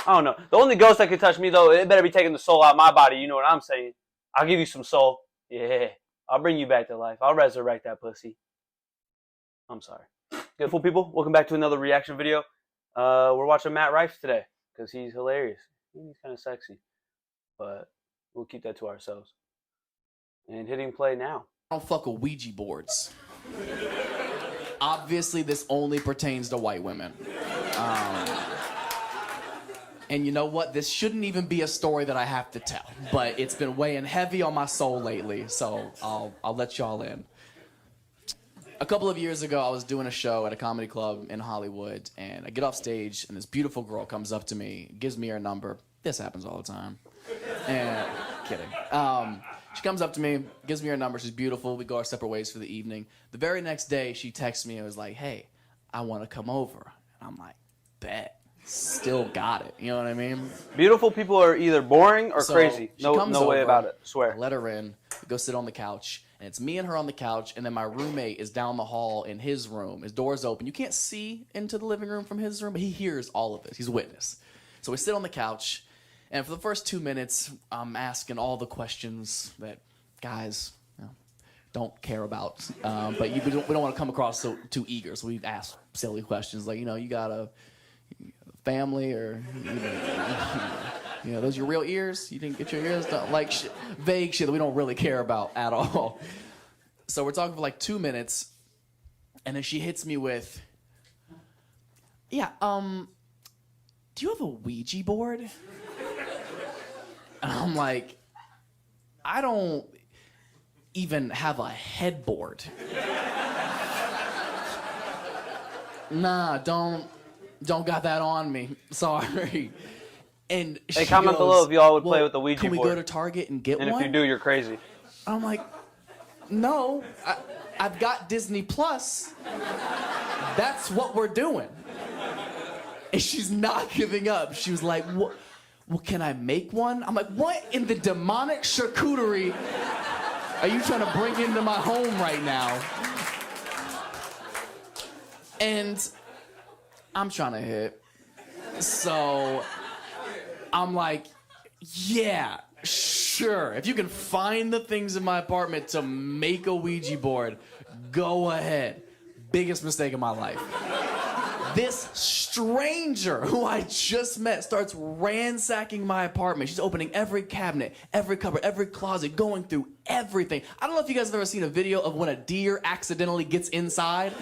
I don't know. The only ghost that can touch me, though, it better be taking the soul out of my body. You know what I'm saying? I'll give you some soul. Yeah. I'll bring you back to life. I'll resurrect that pussy. I'm sorry. Beautiful people, welcome back to another reaction video. We're watching Matt Rife today because he's hilarious. He's kind of sexy, but we'll keep that to ourselves. And hitting play now. I don't fuck with Ouija boards. Obviously, this only pertains to white women. And you know what? This shouldn't even be a story that I have to tell, but it's been weighing heavy on my soul lately, so I'll let y'all in. A couple of years ago, I was doing a show at a comedy club in Hollywood, and I get off stage, and this beautiful girl comes up to me, gives me her number. This happens all the time. And kidding. She comes up to me, gives me her number. She's beautiful. We go our separate ways for the evening. The very next day, she texts me and was like, "Hey, I want to come over." And I'm like, bet. Still got it. You know what I mean? Beautiful people are either boring or So crazy. no way about it. Swear. I let her in. We go sit on the couch. And it's me and her on the couch, and then my roommate is down the hall in his room. His door's open. You can't see into the living room from his room, but he hears all of this. He's a witness. So we sit on the couch, and for the first 2 minutes, I'm asking all the questions that guys don't care about. But we don't want to come across too eager, so we ask silly questions like, you got a family or... those your real ears? You didn't get your ears done? Like vague shit that we don't really care about at all. So we're talking for like 2 minutes, and then she hits me with, do you have a Ouija board? And I'm like, I don't even have a headboard. Nah, don't got that on me. Sorry. And hey, comment below if y'all would play with the Ouija board. Can we go to Target and get one? And if you do, you're crazy. I'm like, no, I've got Disney Plus. That's what we're doing. And she's not giving up. She was like, well, can I make one? I'm like, what in the demonic charcuterie are you trying to bring into my home right now? And I'm trying to hit. So... I'm like, yeah, sure. If you can find the things in my apartment to make a Ouija board, go ahead. Biggest mistake of my life. This stranger who I just met starts ransacking my apartment. She's opening every cabinet, every cupboard, every closet, going through everything. I don't know if you guys have ever seen a video of when a deer accidentally gets inside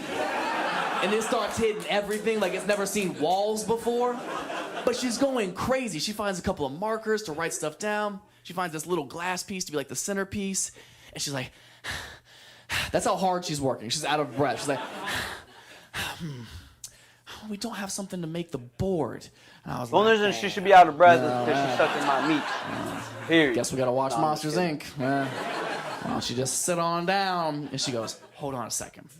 and it starts hitting everything like it's never seen walls before. But she's going crazy. She finds a couple of markers to write stuff down. She finds this little glass piece to be like the centerpiece. And she's like, that's how hard she's working. She's out of breath. She's like, we don't have something to make the board. And I was One reason she should be out of breath is because she's sucking my meat. Period. Guess we gotta watch Monsters, Inc. Why don't you just sit on down? And she goes, hold on a second.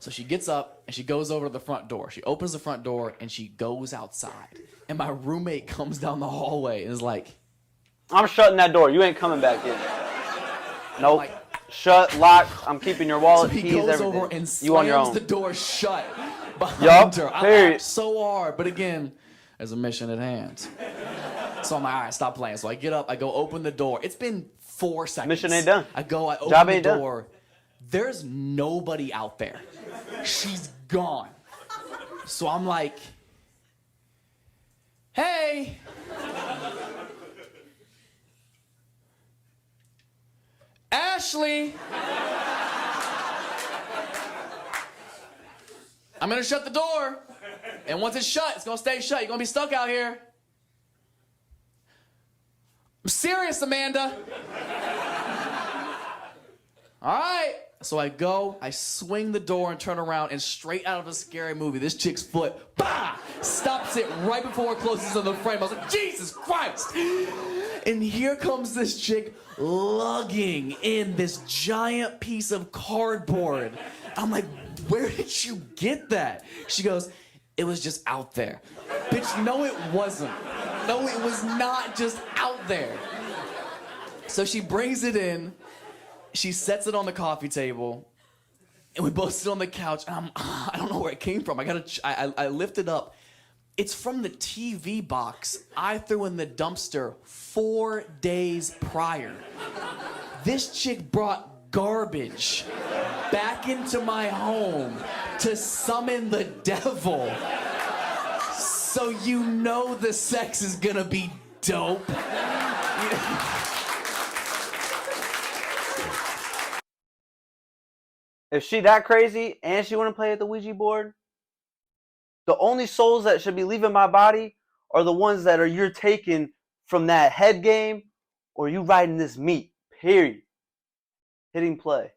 So she gets up and she goes over to the front door. She opens the front door and she goes outside. And my roommate comes down the hallway and is like, I'm shutting that door. You ain't coming back in. Nope. Like, shut, locked. I'm keeping your wallet, so he keys, goes everything. Over and you on your own. slams the door shut behind her. I laughed so hard, but again, there's a mission at hand. So I'm like, all right, stop playing. So I get up, I go open the door. It's been 4 seconds. Mission ain't done. I open Job the ain't door. Done. There's nobody out there. She's gone. So I'm like, hey. Ashley. I'm gonna shut the door. And once it's shut, it's gonna stay shut. You're gonna be stuck out here. I'm serious, Amanda. All right. So I go, I swing the door and turn around, and straight out of a scary movie, this chick's foot, bah, stops it right before it closes on the frame. I was like, Jesus Christ. And here comes this chick lugging in this giant piece of cardboard. I'm like, where did you get that? She goes, it was just out there. Bitch, no it wasn't. No, it was not just out there. So she brings it in. She sets it on the coffee table, and we both sit on the couch, and I don't know where it came from. I lift it up. It's from the TV box I threw in the dumpster 4 days prior. This chick brought garbage back into my home to summon the devil. So you know the sex is gonna be dope. If she that crazy and she want to play at the Ouija board, the only souls that should be leaving my body are the ones that are you're taking from that head game or you riding this meat. Period. Hitting play.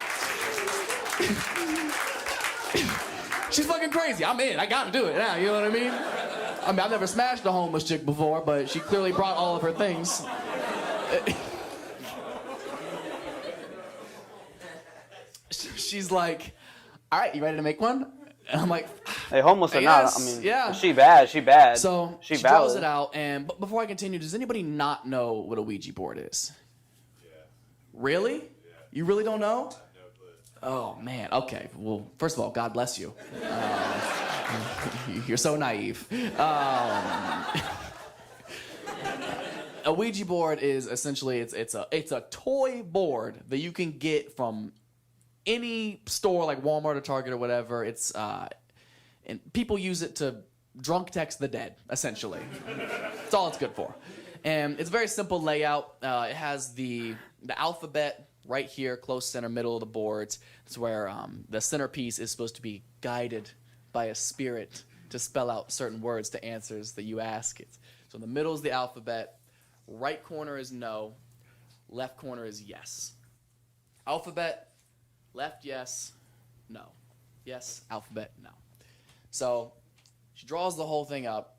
She's fucking crazy. I'm in. I gotta do it now. You know what I mean? I've never smashed a homeless chick before, but she clearly brought all of her things. She's like, all right, you ready to make one? And I'm like, hey, homeless or not, I mean, yeah. She bad. So she draws it out, and before I continue, does anybody not know what a Ouija board is? Yeah. Really? Yeah. You really don't know? Oh, man. Okay. Well, first of all, God bless you. You're so naive. A Ouija board is essentially it's a toy board that you can get from any store like Walmart or Target or whatever. It's and people use it to drunk text the dead, essentially. That's all it's good for. And it's a very simple layout. It has the alphabet right here, close center, middle of the board. It's where the centerpiece is supposed to be guided by a spirit to spell out certain words to answers that you ask it. So in the middle is the alphabet. Right corner is no. Left corner is yes. Alphabet, left, yes, no. Yes, alphabet, no. So she draws the whole thing up,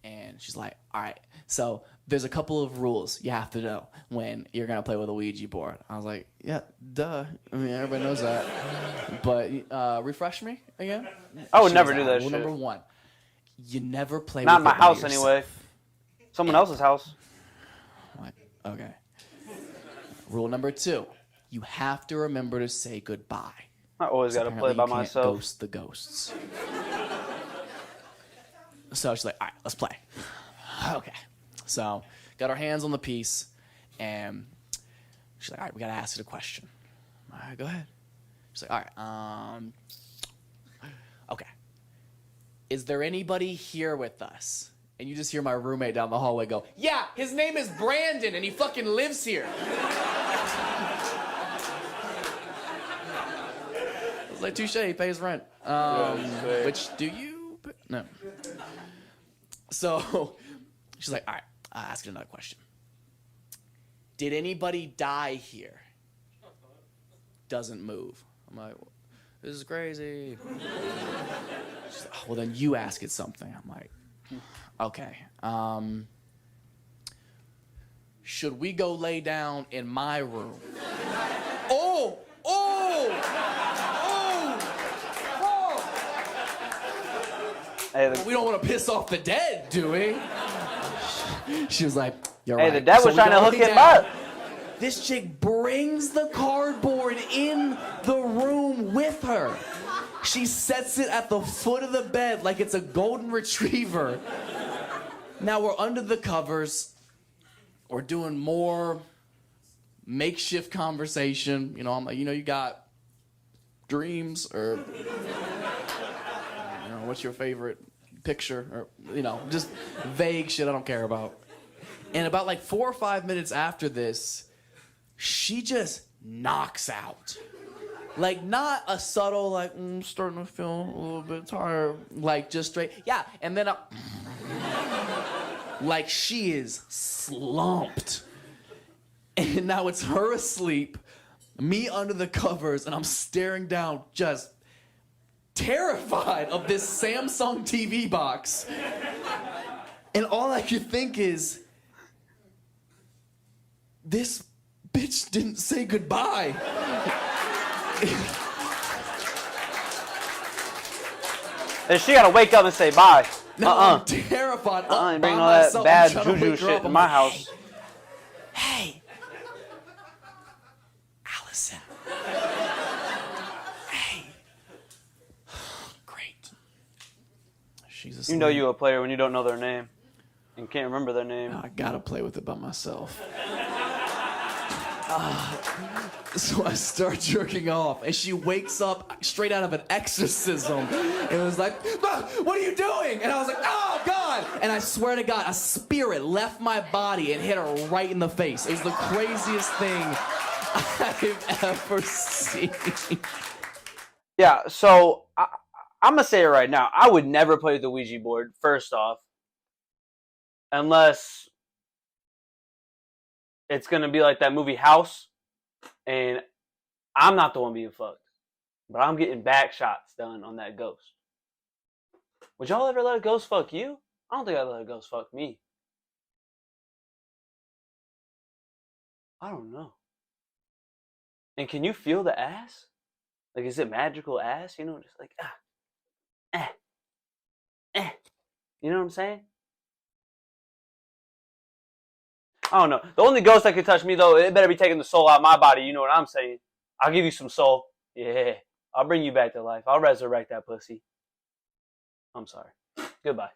and she's like, all right, so there's a couple of rules you have to know when you're going to play with a Ouija board. I was like, yeah, duh. I mean, everybody knows that. But refresh me again. I would never do that rule shit. Number one, you never play not with in my it by house yourself. anyway. Someone else's house. What? Okay. Rule number two, you have to remember to say goodbye. I always got to play by myself. Ghost the ghosts. So she's like, all right, let's play. Okay. So got our hands on the piece, and she's like, all right, we got to ask it a question. All right, go ahead. She's like, all right, okay. Is there anybody here with us? And you just hear my roommate down the hallway go, yeah, his name is Brandon, and he fucking lives here. I was like, touche, he pays rent. Which do you? No. So she's like, all right, I'll ask you another question. Did anybody die here? Doesn't move. I'm like, this is crazy. She's like, oh, well, then you ask it something. I'm like, okay. Should we go lay down in my room? Oh! Hey, We don't want to piss off the dead, do we? She was like, you're hey, right. the dad was we trying to go hook lay him down. up. This chick brings the cardboard in the room with her. She sets it at the foot of the bed like it's a golden retriever. Now we're under the covers. We're doing more makeshift conversation. You know, I'm like, you got dreams or, what's your favorite picture? Or, just vague shit I don't care about. And about like 4 or 5 minutes after this, she just knocks out. Like, not a subtle, like, I'm starting to feel a little bit tired. Like, just straight, yeah. And then, like, she is slumped. And now it's her asleep, me under the covers, and I'm staring down, just terrified of this Samsung TV box. And all I could think is, this bitch didn't say goodbye. And she gotta wake up and say bye. Now I'm terrified. And bring all that bad juju shit to my house. Hey, Allison. Hey. Great. She's asleep. You know you're a player when you don't know their name and can't remember their name. I gotta play with it by myself. So I start jerking off, and she wakes up straight out of an exorcism and was like, "Ah, what are you doing?" And I was like, "Oh, God!" And I swear to God, a spirit left my body and hit her right in the face. It was the craziest thing I've ever seen. Yeah, so I'm going to say it right now. I would never play with the Ouija board, first off, unless it's going to be like that movie House, and I'm not the one being fucked, but I'm getting back shots done on that ghost. Would y'all ever let a ghost fuck you? I don't think I'd let a ghost fuck me. I don't know. And can you feel the ass? Like, is it magical ass? You know, just like, You know what I'm saying? I don't know. The only ghost that can touch me, though, it better be taking the soul out of my body. You know what I'm saying? I'll give you some soul. Yeah. I'll bring you back to life. I'll resurrect that pussy. I'm sorry. Goodbye.